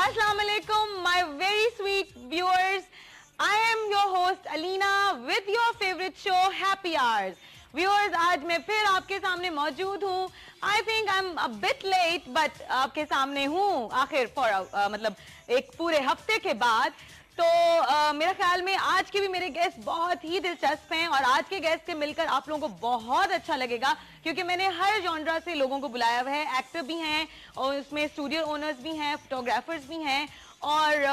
Assalamu alaikum, my very sweet viewers. I am your host Alina with your favorite show Happy Hours. Viewers, आज मैं फिर आपके सामने मौजूद हूँ. I think I'm a bit late, but आपके सामने हूँ आखिर मतलब एक पूरे हफ्ते के बाद. तो मेरा ख्याल में आज के भी मेरे गेस्ट बहुत ही दिलचस्प हैं और आज के गेस्ट से मिलकर आप लोगों को बहुत अच्छा लगेगा क्योंकि मैंने हर जॉनरा से लोगों को बुलाया हुआ है. एक्टर भी हैं और उसमें स्टूडियो ओनर्स भी हैं, फोटोग्राफर्स भी हैं और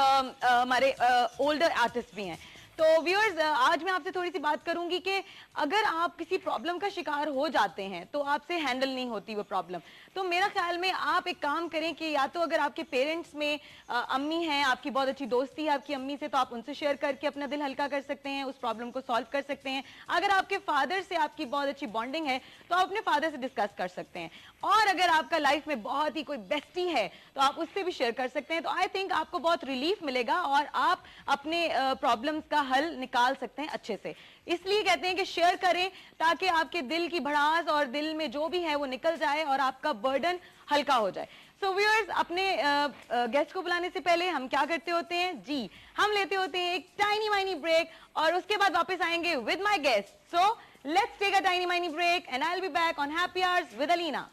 हमारे ओल्डर आर्टिस्ट भी हैं. तो व्यूअर्स, आज मैं आपसे थोड़ी सी बात करूंगी कि अगर आप किसी प्रॉब्लम का शिकार हो जाते हैं तो आपसे हैंडल नहीं होती वो प्रॉब्लम. तो मेरा ख्याल में आप एक काम करें कि या तो अगर आपके पेरेंट्स में अम्मी हैं, आपकी बहुत अच्छी दोस्ती है आपकी अम्मी से, तो आप उनसे शेयर करके अपना दिल हल्का कर सकते हैं, उस प्रॉब्लम को सॉल्व कर सकते हैं. अगर आपके फादर से आपकी बहुत अच्छी बॉन्डिंग है तो आप अपने फादर से डिस्कस कर सकते हैं. और अगर आपका लाइफ में बहुत ही कोई बेस्टी है तो आप उससे भी शेयर कर सकते हैं. तो आई थिंक आपको बहुत रिलीफ मिलेगा और आप अपने प्रॉब्लम्स का हल निकाल सकते हैं अच्छे से. इसलिए कहते हैं कि शेयर करें ताकि आपके दिल की भड़ास और दिल में जो भी है वो निकल जाए और आपका बर्डन हल्का हो जाए. सो व्यूअर्स, अपने गेस्ट को बुलाने से पहले हम क्या करते होते हैं जी, हम लेते होते हैं एक टाइनी माइनी ब्रेक और उसके बाद वापस आएंगे with my guest. So let's take a tiny miny break and I will be back on happy hours with Alina.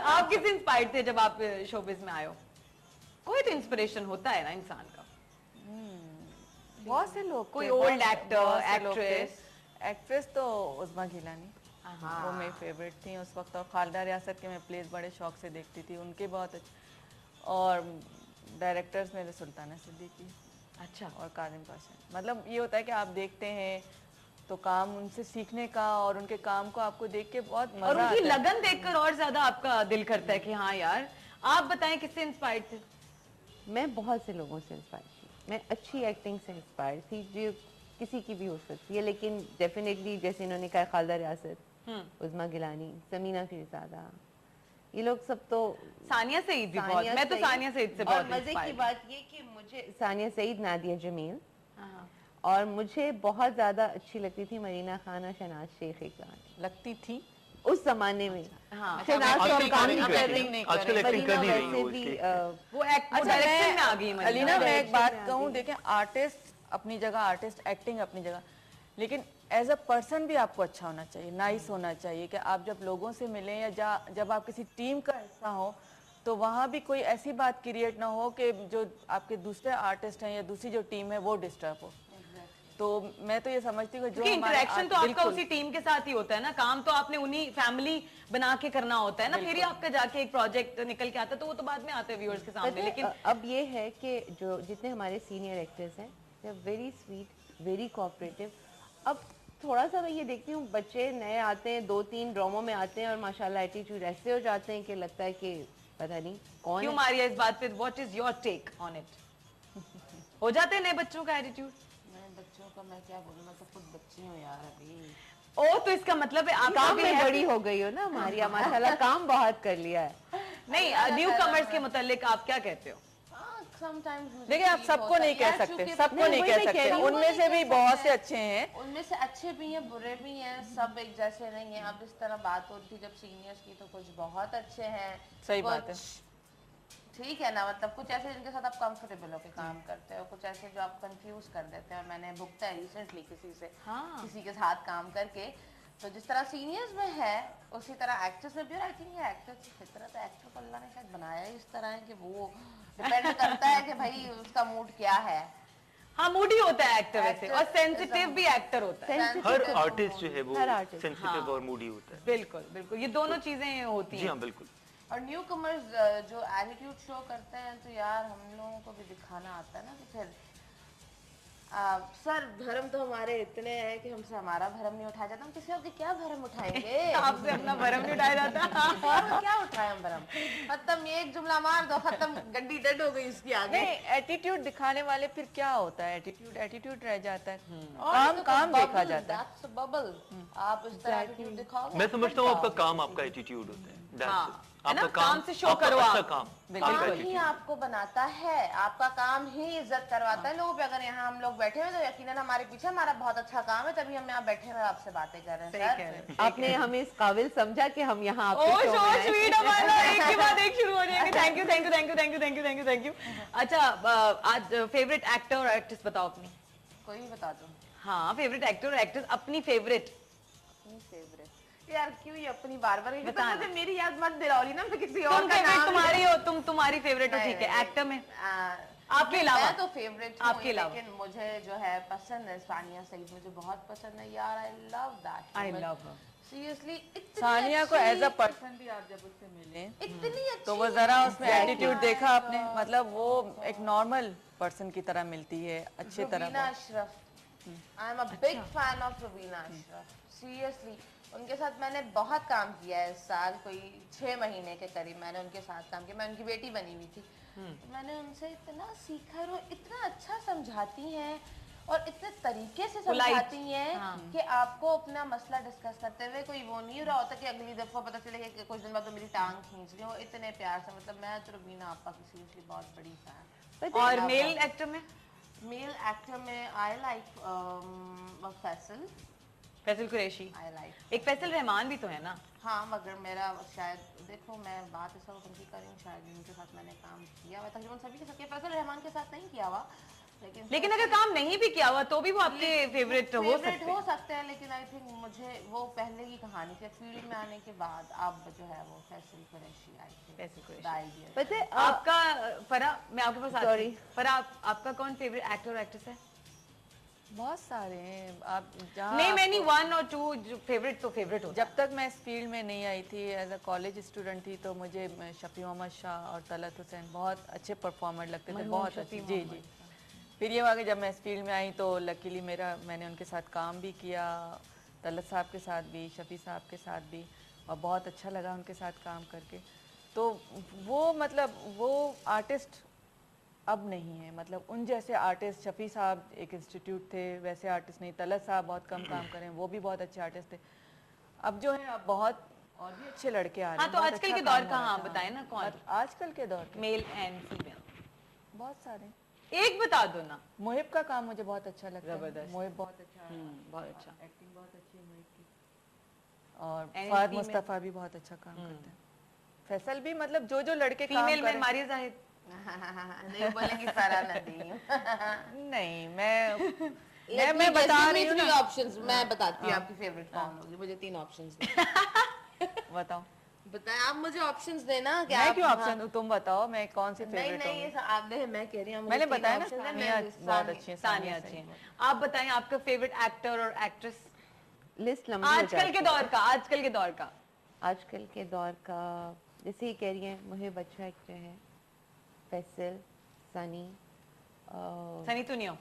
आप किससे इंस्पायर्ड थे जब आप शोबिज में आए हो? कोई तो इंस्पिरेशन होता है ना इंसान का. बहुत से लोग, कोई ओल्ड एक्टर, एक्ट्रेस. एक्ट्रेस तो उस्मा गिलानी, वो मेरी फेवरेट थी उस वक्त. और खालिदा रियासत के मैं प्लेस बड़े शौक से देखती थी, उनके बहुत अच्छे. और डायरेक्टर्स मेरे सुल्ताना सिद्दीकी, अच्छा, और काजिम पाशा. मतलब ये होता है कि आप देखते हैं तो काम उनसे सीखने का और उनके काम को आपको देख के बहुत मजा और आता है. उनकी लगन देखकर और ज्यादा आपका दिल करता है कि हाँ यार. आप बताएं किससे इंस्पायर्ड थे? मैं बहुत से लोगों से इंस्पायर थी. मैं अच्छी एक्टिंग से इंस्पायर थी जो किसी की भी हो सकती है, लेकिन डेफिनेटली जैसे इन्होंने कहा खालिदा रियासत, उस्मा गिलानी, समीना फिरजादा, ये लोग सब. तो सानिया सईद भी बहुत. मैं तो सानिया सईद से बहुत मजे की बात ये कि मुझे सानिया सईद, नादिया जमील, हाँ. और मुझे बहुत ज्यादा अच्छी लगती थी मरीना खान और शहनाज शेख. एक लगती थी उस जमाने में. हाँ, शहनाज तो अब काम नहीं कर रही, आजकल एक्टिंग कर नहीं रही वैसे वो भी इसकी. वो डायरेक्शन में आ गई. अलीना, मैं एक बात कहूँ, देखें आर्टिस्ट अपनी जगह, आर्टिस्ट एक्टिंग अपनी जगह, लेकिन एज अ पर्सन भी आपको अच्छा होना चाहिए, नाइस होना चाहिए कि आप जब लोगों से मिलें या जब आप किसी टीम का हिस्सा हो तो वहाँ भी कोई ऐसी बात क्रिएट ना हो कि जो आपके दूसरे आर्टिस्ट हैं या दूसरी जो टीम है वो डिस्टर्ब हो. तो मैं तो ये समझती हूँ जो इंटरेक्शन तो आपका उसी टीम के साथ ही होता है ना. काम तो आपने उन्हीं फैमिली बना के करना होता है ना, फिर ही आपका जाके एक प्रोजेक्ट निकल के आता है. तो वो तो बाद में आते हैं व्यूअर्स के सामने. लेकिन अब ये है कि जो जितने हमारे सीनियर एक्टर्स हैं, they are very sweet, very cooperative. अब थोड़ा सा मैं ये देखती हूँ, बच्चे नए आते हैं, 2-3 ड्रामों में आते हैं और माशाल्लाह एटीट्यूड ऐसे हो जाते हैं कि लगता है कि पता नहीं कौन क्यों मारिया इस बात पे. What is your take on it? हो जाते हैं नए बच्चों का एटीट्यूड? बच्चों का मैं क्या बोलूं, मैं तो खुद बच्ची हूँ यार अभी. ओ, तो इसका मतलब है आप काम में बड़ी हो गई हो ना मारिया, माशाल्लाह काम बहुत कर लिया है. नहीं, न्यू कमर्स के मुतालिक आप क्या कहते हो? देखिए, आप सबको नहीं कह सकते, सबको नहीं कह सकते. उनमें से भी बहुत से अच्छे हैं, उनमें से अच्छे भी हैं, बुरे भी हैं, सब एक जैसे नहीं है. अब इस तरह बात होती थी जब सीनियर्स की तो कुछ बहुत अच्छे हैं. सही बात है, ठीक है ना. मतलब कुछ ऐसे जिनके साथ आप कंफर्टेबल होकर काम करते हो, कुछ ऐसे जो आप कंफ्यूज कर देते हैं. और मैंने भुगता है रिसेंटली किसी से, किसी के साथ काम करके. तो जिस तरह सीनियर्स में है उसी तरह एक्टर्स में भी. और आई थिंक ये एक्टर्स की फितरत है, एक्टर को अल्लाह ने शायद बनाया इस तरह है कि वो डिपेंड करता है कि भाई उसका मूड क्या है. हाँ, मूडी होता है एक्टर वैसे, और सेंसिटिव भी एक्टर होता है. हर आर्टिस्ट जो है वो सेंसिटिव और मूडी होता है. बिल्कुल बिल्कुल, ये दोनों चीजें होती हैं. जी हाँ, बिल्कुल. और न्यू कमर्स जो एटीट्यूड शो करते हैं तो यार हम लोगों को भी दिखाना आता है ना कि फिर सर भरम तो हमारे इतने हैं कि हमसे हमारा भरम नहीं उठाया जाता. हम किसी और के क्या भरम उठाएंगे? आपसे अपना भरम नहीं उठाया जाता. क्या उठाए हम भरम? खत्म, ये एक जुमला मार दो, खत्म, गड्डी डेड हो गई इसकी आगे. नहीं, एटीट्यूड दिखाने वाले फिर क्या होता है, एटीट्यूड एटीट्यूड रह जाता है. काम काम देखा जाता है. बबल आप इस तरह एटीट्यूड दिखाओगे. मैं समझता हूँ आपका काम आपका एटीट्यूड होता है. हाँ, है ना, आपका काम से शो करो अच्छा आप। काम, काम आपका ही attitude। आपको बनाता है, आपका काम ही इज्जत करवाता है लोगों पे। अगर यहाँ हम लोग बैठे हुए तो यकीनन हमारे पीछे हमारा बहुत अच्छा काम है, तभी हम यहाँ बैठे हुए आपसे बातें कर रहे हैं। सही कह रहे हैं। आपने हमें इस काबिल समझा कि हम यहाँ आपके ओह शो सो में आए। स्वीट अमरना, एक के बाद एक शुरू हो जाएंगे। Thank you thank you thank you thank you thank you thank you thank you. अच्छा, आज फेवरेट एक्टर और एक्ट्रेस बताओ अपनी। कोई भी बता दो। हाँ, फेवरेट एक्टर और एक्ट्रेस, अपनी फेवरेट। अपनी फेवरेट यार, क्यों ये अपनी बार बार बता मुझे मेरी याद मत दिलाओ ना, मैं किसी और तुम का फेवरेट नाम तुम्हारी हो, तुम्हारी फेवरेट हो, नहीं, ठीक है। नहीं, एक्टर में आपके अलावा? मैं तो फेवरेट हूँ, आपके अलावा? लेकिन मुझे जो है पसंद है सानिया सईद, मुझे बहुत पसंद है यार। I love that, I love her. Seriously. Sania को एज अ पर्सन भी आप जब उससे मिले इतनी अच्छी तो वो जरा उसमें एटीट्यूड देखा आपने, मतलब वो एक नॉर्मल पर्सन की तरह मिलती है, अच्छी तरह। Rubina Ashraf, I am a big fan of Rubina Ashraf, seriously. उनके साथ मैंने बहुत काम किया है इस साल, कोई 6 महीने के करीब मैंने उनके साथ काम किया। मैं उनकी बेटी बनी हुई थी, तो मैंने उनसे इतना सीखा है। वो इतना अच्छा समझाती हैं और इतने तरीके से समझाती हैं कि आपको अपना मसला डिस्कस करते हुए कोई वो नहीं रहा होता कि अगली दफा पता चले कि कुछ दिन बाद तो मेरी टांग खींच रही हो। इतने प्यार से, मतलब मैं तो रुबीना आपा की सीरियसली बहुत बड़ी फैन। और मेल एक्टर में? मेल एक्टर में I like Faisal, Faisal Qureshi. I like. एक फैसल रहमान भी तो है ना? हाँ, मगर मेरा शायद, देखो मैं बात इस वक्त उनकी करूँ, शायद जिनके साथ मैंने काम किया हुआ तकरीबन सभी के साथ, फैसल रहमान के साथ नहीं किया हुआ, लेकिन अगर काम नहीं भी किया हुआ तो भी वो आपके फेवरेट हो सकते हो हैं। सकते हैं। लेकिन आई थिंक मुझे वो पहले की कहानी थी, फील्ड में आने के बाद अब जो है वो Faisal Qureshi, I think Faisal Qureshi. The idea. पता है आपका फरा, मैं आपके पास आती Sorry. हूँ। फरा, आपका कौन फेवरेट एक्टर और एक्ट्रेस है? बहुत सारे हैं, आप जहाँ नहीं, मैं नहीं, 1 और 2 जो फेवरेट तो फेवरेट होता है। जब तक मैं इस फील्ड में नहीं आई थी, एज अ कॉलेज स्टूडेंट थी, तो मुझे शफी मोहम्मद शाह और तलत हुसैन बहुत अच्छे परफॉर्मर लगते थे, बहुत अच्छे। जी जी। फिर ये हुआ कि जब मैं इस फील्ड में आई तो लकीली मैंने उनके साथ काम भी किया, तलत साहब के साथ भी, शफी साहब के साथ भी, और बहुत अच्छा लगा उनके साथ काम करके। तो वो मतलब वो आर्टिस्ट अब नहीं है, मतलब उन जैसे आर्टिस्ट, शफी साहब एक इंस्टीट्यूट थे वैसे आर्टिस्ट नहीं, तलत साहब बहुत कम काम करें, वो भी बहुत अच्छे आर्टिस्ट थे। अब जो है अब बहुत और भी अच्छे लड़के आ रहे हैं। हाँ, तो बहुत आजकल अच्छा के काम दौर हो का, रहा हाँ है। बताए ना कौन? आजकल के दौर के मेल एंड फीमेल बहुत सारे। एक बता दो ना। मोहिब का काम मुझे बहुत अच्छा लगता है, जबरदस्त। मोहिब बहुत अच्छा है, बहुत अच्छा। एक्टिंग बहुत अच्छी है मोहिब की, और And फहद female? मुस्तफा भी बहुत अच्छा काम करते हैं। फैसल भी, मतलब जो जो लड़के काम फीमेल में करें। मारिया जाहिद। नहीं बोलेंगी फरहा नदीम। नहीं, मैं बता रही हूँ 3 ना। ऑप्शंस मैं बताती हूँ आपकी फेवरेट कौन होगी। मुझे 3 ऑप्शंस बताओ, बताएं आप, मुझे ऑप्शंस देना कि मैं आप। क्यों ऑप्शन दूं, तुम बताओ मैं कौन सी नहीं फेवरेट नहीं, ये हूँ। आप दे, मैं कह रही हूँ मैंने बताया ना, सानिया बहुत अच्छी है, सानिया अच्छी है। आप बताएं आपका फेवरेट एक्टर और एक्ट्रेस लिस्ट लंबी हो आजकल जाती के है। दौर का, आजकल के दौर का। आजकल के दौर का जैसे ये कह रही हैं, मुहिब अच्छा एक्टर है, फैसल, सनी, सनी तुनियो,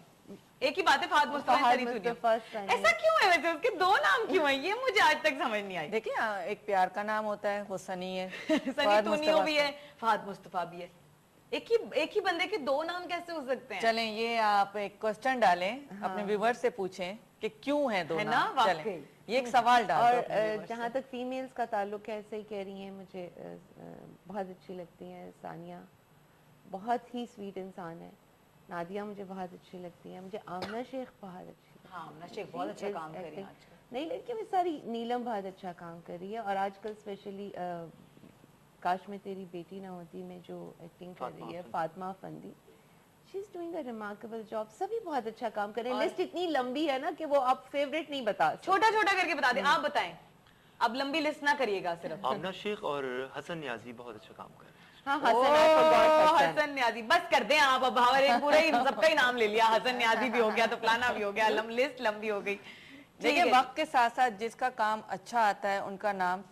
एक ही बात है, फहद मुस्तफा, फहद सनी तुनियो। मुस्तफा, सनी। ऐसा क्यों है वैसे, उसके 2 नाम क्यों है, ये मुझे आज तक समझ नहीं आई। देखिए एक प्यार का नाम होता है, वो सनी है, सनी फहद तुनियो मुस्तफा। भी है, फहद मुस्तफा भी है। एक ही बंदे के 2 नाम कैसे हो सकते हैं? चलें, ये आप एक क्वेश्चन डालें, अपने व्यूवर से पूछें कि क्यों है 2 है ना, नाम। वाकई। चलें, ये एक सवाल डाल और दो अपने viewers जहाँ से। तक फीमेल्स का ताल्लुक है, ऐसे ही कह रही हैं, मुझे बहुत अच्छी लगती हैं सानिया, बहुत ही स्वीट इंसान है। नादिया मुझे बहुत अच्छी लगती है, मुझे आमना शेख बहुत अच्छी लगती है। हाँ, आमना शेख बहुत अच्छा काम कर रही है आजकल। नई लड़की में सारी, नीलम बहुत अच्छा काम कर रही है, और आजकल स्पेशली काश में तेरी बेटी ना होती में जो एक्टिंग कर रही है, Fatima Fandi, she is doing a remarkable job. सभी बहुत अच्छा काम कर रहे हैं। लिस्ट इतनी लंबी है ना कि वो आप फेवरेट नहीं बता सकते। छोटा छोटा करके बता दें, आप बताएं, अब लंबी लिस्ट ना करिएगा सिर्फ। आमना शेख और हसन न्याजी बहुत अच्छा काम कर रहे हैं। हाँ, हसन, I forgot हसन। हसन न्याजी, बस कर दें आप, अब हमारे पूरा ही सबका ही नाम ले लिया, हसन न्याजी भी हो गया तो फलाना भी हो गया, लिस्ट लंबी हो गई। देखिए वक्त के साथ साथ जिसका काम अच्छा आता है उनका नाम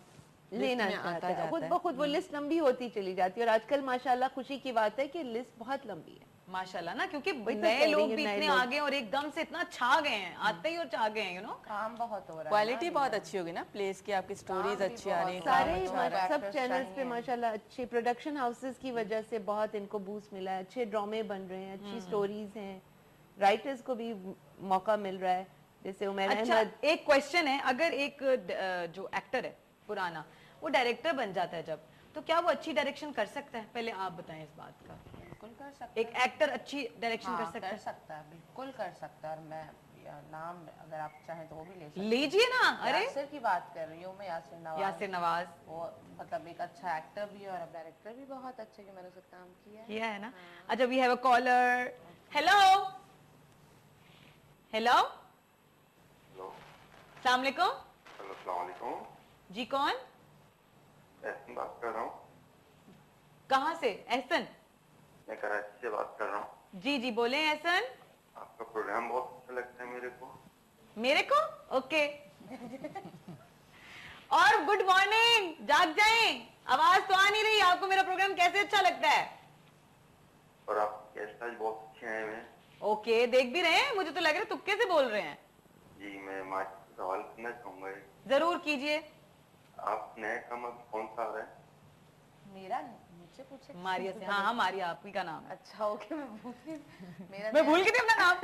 लेना लिस्ट में चाहता आता है, जाता खुद है। ब खुद वो लिस्ट लंबी होती चली जाती है। और आजकल माशाल्लाह खुशी की बात है कि लिस्ट बहुत लंबी है। माशाल्लाह ना, क्योंकि वही तो नए कह रही लोग हूँ, भी नए इतने लोग। आगे और एकदम से इतना छा गए हैं, आते ही और छा गए हैं, काम बहुत हो रहा है। क्वालिटी बहुत अच्छी होगी ना प्लेस की, आपकी स्टोरीज भी अच्छी आ रही है, सारे काम अच्छा आ रहा है। सब actors चैनल्स पे चाहिए। माशाल्लाह अच्छे प्रोडक्शन हाउसेस की वजह से बहुत इनको बूस्ट मिला है, अच्छे ड्रामे बन रहे हैं, अच्छी स्टोरीज हैं, राइटर्स को भी मौका मिल रहा है, जैसे उमर अच्छा, अहमद। एक क्वेश्चन है, अगर एक जो एक्टर है पुराना, वो डायरेक्टर बन जाता है जब, तो क्या वो अच्छी डायरेक्शन कर सकता है? पहले आप बताएं इस बात का। बिल्कुल कर सकता एक एक्टर अच्छी डायरेक्शन कर सकता कर है? सकता है, बिल्कुल कर सकता है। और मैं नाम अगर आप चाहें तो वो भी ले सकते लीजिए ना। अरे यासिर की बात कर रही हूँ मैं, यासिर नवाज वो मतलब एक अच्छा एक्टर भी है और डायरेक्टर भी बहुत अच्छा, कि मैंने उससे काम किया है। है ना। अच्छा, we have a caller. Hello hello, अस्सलाम वालेकुम। हेलो, अस्सलाम वालेकुम। जी कौन? एहसन बात कर रहा हूँ। कहाँ से? एहसन? मैं कराची से बात कर रहा हूँ। जी जी बोले एहसन। आपका प्रोग्राम बहुत अच्छा लगता है मेरे को। मेरे को? ओके। और गुड मॉर्निंग, जाग जाएं, आवाज तो आ नहीं रही। आपको मेरा प्रोग्राम कैसे अच्छा लगता है? और आप गेस्ट आज बहुत अच्छे आए हुए हैं। ओके, देख भी रहे हैं, मुझे तो लग रहा है तुक्के से बोल रहे हैं। जी, मैं मार्च से सवाल करना चाहूंगा। जरूर कीजिए। आप नया काम अब कौन सा आ रहा है? मेरा मुझसे पूछे मारिया से। हाँ हाँ, मारिया आप ही का नाम है। अच्छा ओके, मैं भूल गई। मेरा मैं भूल गई थी अपना नाम।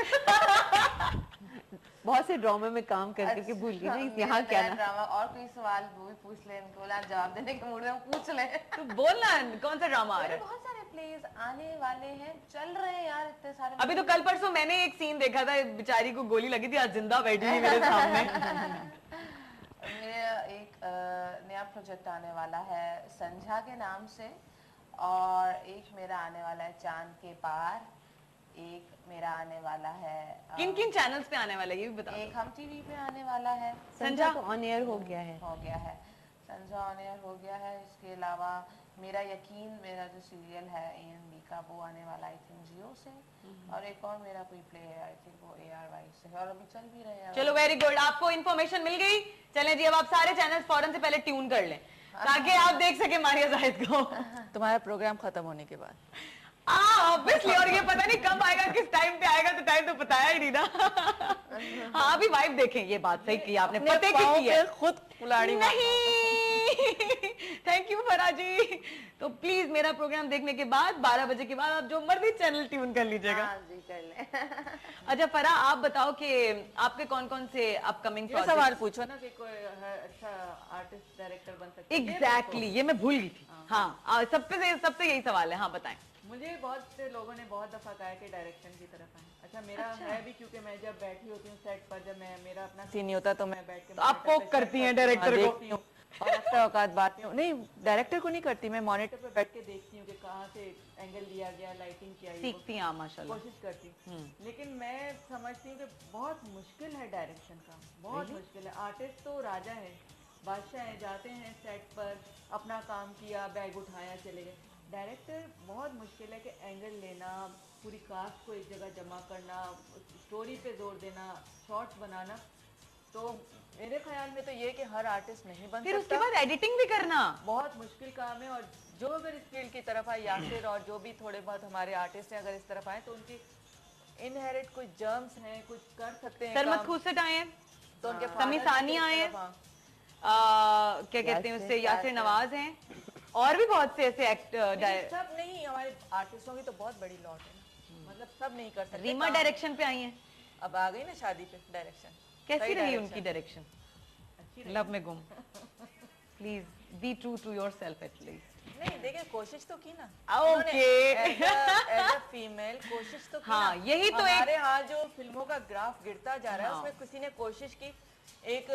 बहुत से ड्रामे में काम कर करके भूल गई ना, यहाँ क्या ना। ड्रामा और कोई सवाल वो भी पूछ ले, इनको बोला जवाब देने के मूड में पूछ ले। तो बोलना कौन सा ड्रामा आ रहा मेरे है? बहुत सारे प्लेज आने वाले हैं, चल रहे हैं यार इतने सारे। अभी तो कल परसों मैंने एक सीन देखा था, बेचारी को गोली लगी थी, आज जिंदा बैठी हुई मेरे सामने। मेरा एक नया प्रोजेक्ट आने वाला है संझा के नाम से, और एक मेरा आने वाला है चांद के पार, एक मेरा आने वाला है किन किन चैनल्स पे आने वाला है ये भी बता दो। एक हम टीवी पे आने वाला है। संजा तो ऑन एयर हो गया है। हो गया है, संझा ऑन एयर हो गया है। इसके अलावा मेरा यकीन, मेरा जो सीरियल है AMB का, वो आने वाला आई थिंक जियो से, और एक और मेरा कोई प्ले है आई थिंक वो ARY से है, और अभी चल भी रहे हैं। चलो वेरी गुड, आपको इन्फॉर्मेशन मिल गई। चलें जी, अब आप सारे चैनल्स फौरन से पहले ट्यून कर लें ताकि आप देख सके मारिया जाहिद को। तुम्हारा प्रोग्राम खत्म होने के बाद। ऑब्वियसली, और ये पता नहीं कब आएगा, किस टाइम पे आएगा, तो टाइम तो बताया ही नहीं ना। हाँ, अभी वाइब देखें, ये बात सही की आपने, पते की की है। खुद कुलाड़ी नहीं। थैंक यू फरा जी। तो प्लीज मेरा प्रोग्राम देखने के बाद 12 बजे के बाद आप जो मर्जी चैनल ट्यून कर लीजिएगा। हाँ जी, कर ले। अच्छा फरा, आप बताओ कि आपके कौन कौन से अपकमिंग ये सवाल पूछो ना कि कोई अच्छा आर्टिस्ट डायरेक्टर बन सकता है। एग्जैक्टली, ये मैं भूल गई थी। हाँ, सबसे यही सवाल है। हाँ बताएं। मुझे बहुत से लोगों ने बहुत दफा कहा है कि डायरेक्शन की तरफ आए। अच्छा, मेरा है भी, क्योंकि मैं जब बैठी होती हूँ सेट पर, जब मैं मेरा अपना सीन नहीं होता तो मैं बैठ के तो आप पोक करती हैं डायरेक्टर को? और हफ्ता औकात बात नहीं, डायरेक्टर को नहीं करती, मैं मॉनिटर पे बैठ के देखती हूँ कि कहाँ से एंगल लिया गया, लाइटिंग क्या है, सीखती हैं आप माशाल्लाह। कोशिश करती हूँ। लेकिन मैं समझती हूँ कि बहुत मुश्किल है डायरेक्शन का, बहुत मुश्किल है। आर्टिस्ट तो राजा है, बादशाह है, जाते हैं सेट पर, अपना काम किया, बैग उठाया, चले गए। डायरेक्टर बहुत मुश्किल है कि एंगल लेना, पूरी कास्ट को एक जगह जमा करना, स्टोरी पे जोर देना, शॉट्स बनाना। तो मेरे ख्याल में तो ये कि हर आर्टिस्ट नहीं बन फिर सकता। उसके बाद एडिटिंग भी करना बहुत मुश्किल काम है। और जो अगर इस फील्ड की तरफ आए, यासिर और जो भी थोड़े बहुत हमारे आर्टिस्ट हैं, अगर इस तरफ आए तो उनकी इनहेरिट कुछ जर्म्स हैं, कुछ कर सकते हैं। सरमत खुसट आए हैं, तो उनके समी सानी आए हैं, क्या कहते हैं उससे, यासिर नवाज हैं, और भी बहुत से ऐसे एक्टर। सब नहीं, हमारे आर्टिस्टों की तो बहुत बड़ी लॉट है ना, मतलब सब नहीं कर सकते। रीमा डायरेक्शन पे आई हैं। अब आ गई ना शादी पे डायरेक्शन। कैसी रही उनकी डायरेक्शन? लव में गुम। Please be true to yourself at least. नहीं, देखिए कोशिश तो की ना। ओके। एज अ फीमेल कोशिश तो की हाँ, ना। यही तो हमारे यहाँ जो फिल्मों का ग्राफ गिरता जा रहा है, हाँ। उसमें किसी ने कोशिश की, एक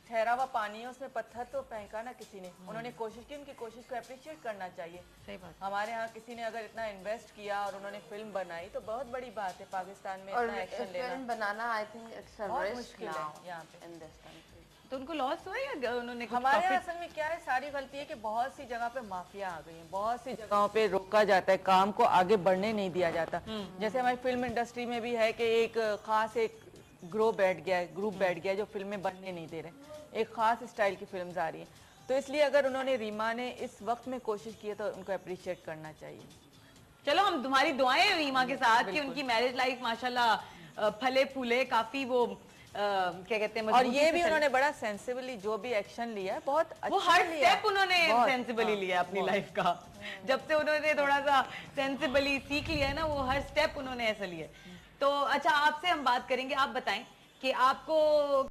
ठहरा हुआ पानी है, उसमें पत्थर तो फेंका ना किसी ने, उन्होंने कोशिश की, उनकी कोशिश को अप्रिशिएट करना चाहिए। सही बात। हमारे यहाँ किसी ने अगर इतना इन्वेस्ट किया और उन्होंने फिल्म बनाई तो बहुत बड़ी बात है। पाकिस्तान में और इतना एक्शन लेना film banana I think it's a बहुत रिस्क मुश्किल है नाउ यहाँ पे। In this country. तो उनको लॉस हुआ या उन्होंने कुछ हमारे profit? असल में क्या है, सारी गलती है कि बहुत सी जगह पे माफिया आ गई है, बहुत सी जगहों पे रोका जाता है, काम को आगे बढ़ने नहीं दिया जाता। जैसे हमारी फिल्म इंडस्ट्री में भी है कि एक खास एक ग्रुप बैठ गया है जो फिल्में बनने नहीं दे रहे, एक खास स्टाइल की फिल्म्स आ रही हैं। तो इसलिए अगर उन्होंने, रीमा ने इस वक्त में कोशिश की है तो उनको अप्रिशिएट करना चाहिए। चलो, हम तुम्हारी दुआएं हैं रीमा के साथ कि उनकी मैरिज लाइफ माशाल्लाह फले फूले, काफी वो क्या कहते हैं, और ये भी उन्होंने बड़ा सेंसिबली जो भी एक्शन लिया है, बहुत अच्छा वो हर लिया है। स्टेप उन्होंने बहुत, सेंसिबली हाँ, लिया अपनी बहुत। लाइफ का। जब से उन्होंने थोड़ा सा सेंसिबली सीख लिया है ना, वो हर स्टेप उन्होंने ऐसा लिया है। तो अच्छा, आपसे हम बात करेंगे, आप बताएं कि आपको